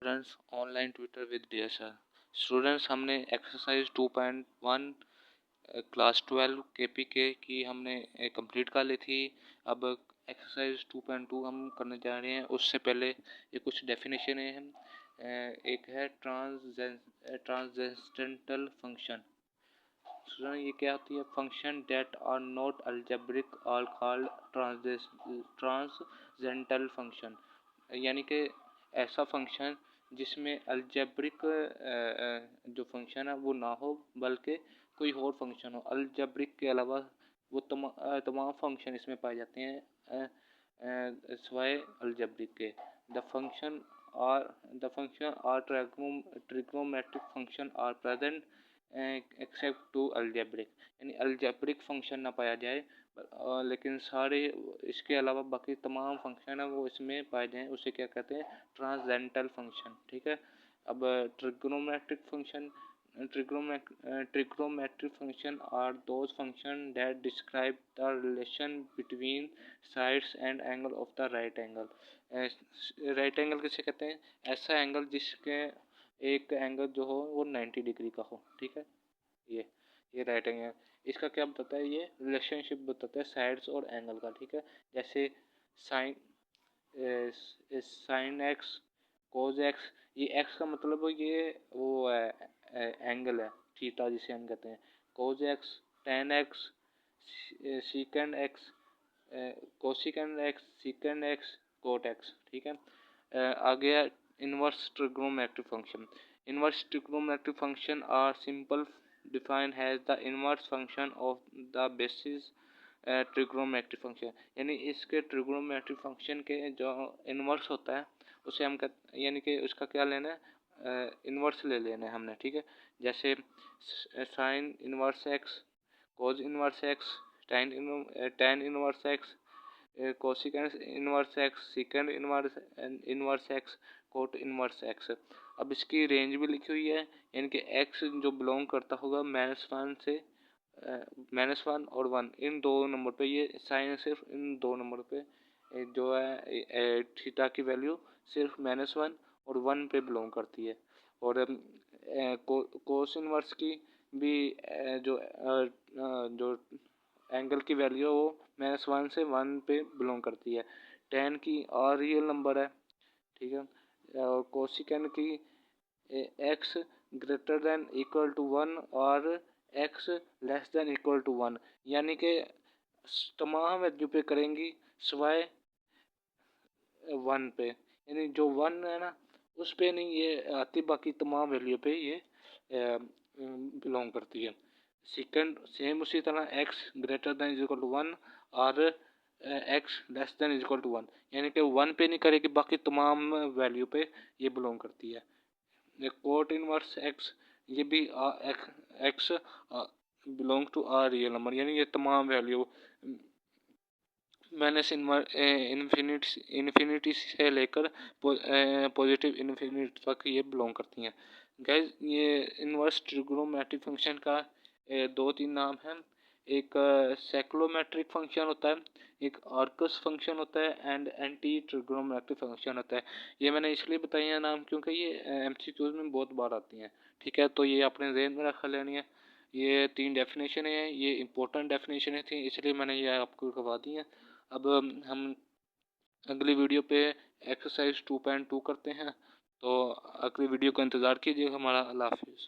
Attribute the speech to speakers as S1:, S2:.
S1: Students online twitter with dear sir. Students हमने exercise 2.1 class 12 KPK की हमने complete कर ली थी। अब एक्सरसाइज 2.2 हम करने जा रहे हैं। उससे पहले ये कुछ डेफिनेशन है। एक है ट्रांसेंडेंटल फंक्शन। ये क्या होती है? Function that are not algebraic are called transcendental function. यानी कि ऐसा फंक्शन जिसमें अलजेब्रिक जो फंक्शन है वो ना हो, बल्कि कोई और फंक्शन हो। अलजेब्रिक के अलावा वो तमाम फंक्शन इसमें पाए जाते हैं सिवाय अलजेब्रिक के। The function are trigonometric function are present except to algebraic. यानी अलजेब्रिक फंक्शन ना पाया जाए, लेकिन सारे इसके अलावा बाकी तमाम फंक्शन है वो इसमें पाए जाएं, उसे क्या कहते हैं? Transcendental function. ठीक है। अब trigonometric function are those function that describe the relation between sides and angle of the right angle। Right angle किसे कहते हैं? ऐसा एंगल जिसके एक एंगल जो हो वो 90 डिग्री का हो। ठीक है। ये राइट एंगल इसका क्या बताता है? ये रिलेशनशिप बताता है साइड्स और एंगल का। ठीक है। जैसे साइन एक्स कोज एक्स, ये एक्स का मतलब ये वो है एंगल है थीटा जिसे हम कहते हैं। Cos x, tan x, secant x, cosecant x, secant x, cot x. ठीक है। आगे inverse trigonometric function. Inverse trigonometric function are simple defined as the inverse function of the basis trigonometric function. यानी इसके trigonometric function के जो inverse होता है उसे हम यानी कि उसका क्या लेना है? इनवर्स ले लेना है हमने। ठीक है। जैसे साइन इनवर्स एक्स, कोज inverse x, tan inverse x, cosecant inverse x, सीकेंड inverse x, cot inverse x. अब इसकी रेंज भी लिखी हुई है, यानी कि एक्स जो बिलोंग करता होगा -1 से -1 और 1 इन दो नंबर पे। ये साइन सिर्फ इन दो नंबर पे जो है थीटा की वैल्यू सिर्फ -1 और 1 पे बिलोंग करती है। और कोस इनवर्स की भी जो एंगल की वैल्यू है वो -1 से 1 पे बिलोंग करती है। टेन की और रियल नंबर है। ठीक है। और कोसिकेंड की x greater than equal to 1 और x less than equal to 1, यानी कि तमाम वैल्यू पे करेंगी सिवाय 1 पे। यानी जो 1 है ना उस पे नहीं ये आती, बाकी तमाम वैल्यू पे ये बिलोंग करती है। सेकंड सेम उसी तरह x greater than equal to 1 और x less than equal to 1, यानी कि 1 पे नहीं करेगी, बाकी तमाम वैल्यू पे ये बिलोंग करती है। कोट इनवर्स एक्स, ये भी x belong to R real number, यानी ये तमाम वैल्यू माइनस इन्फिनिटी से लेकर पॉजिटिव इन्फिनिटी तक ये बिलोंग करती हैं। गैस ये इनवर्स ट्रिग्नोमेट्रिक फंक्शन का 2-3 नाम हैं। एक साइक्लोमेट्रिक फंक्शन होता है, एक आर्कस फंक्शन होता है एंड एंटी ट्रिग्नोमेट्रिक फंक्शन होता है। ये मैंने इसलिए बताई है नाम क्योंकि ये एमसीक्यूज में बहुत बार आती हैं। ठीक है। तो ये अपने ज़हन में रखा लेनी है। ये 3 डेफिनेशन है, ये इंपॉर्टेंट डेफिनेशन थी इसलिए मैंने ये आपको करवा दी है। अब हम अगली वीडियो पे एक्सरसाइज 2.2 करते हैं, तो अगली वीडियो का इंतज़ार कीजिए हमारा। अल्लाह हाफिज़।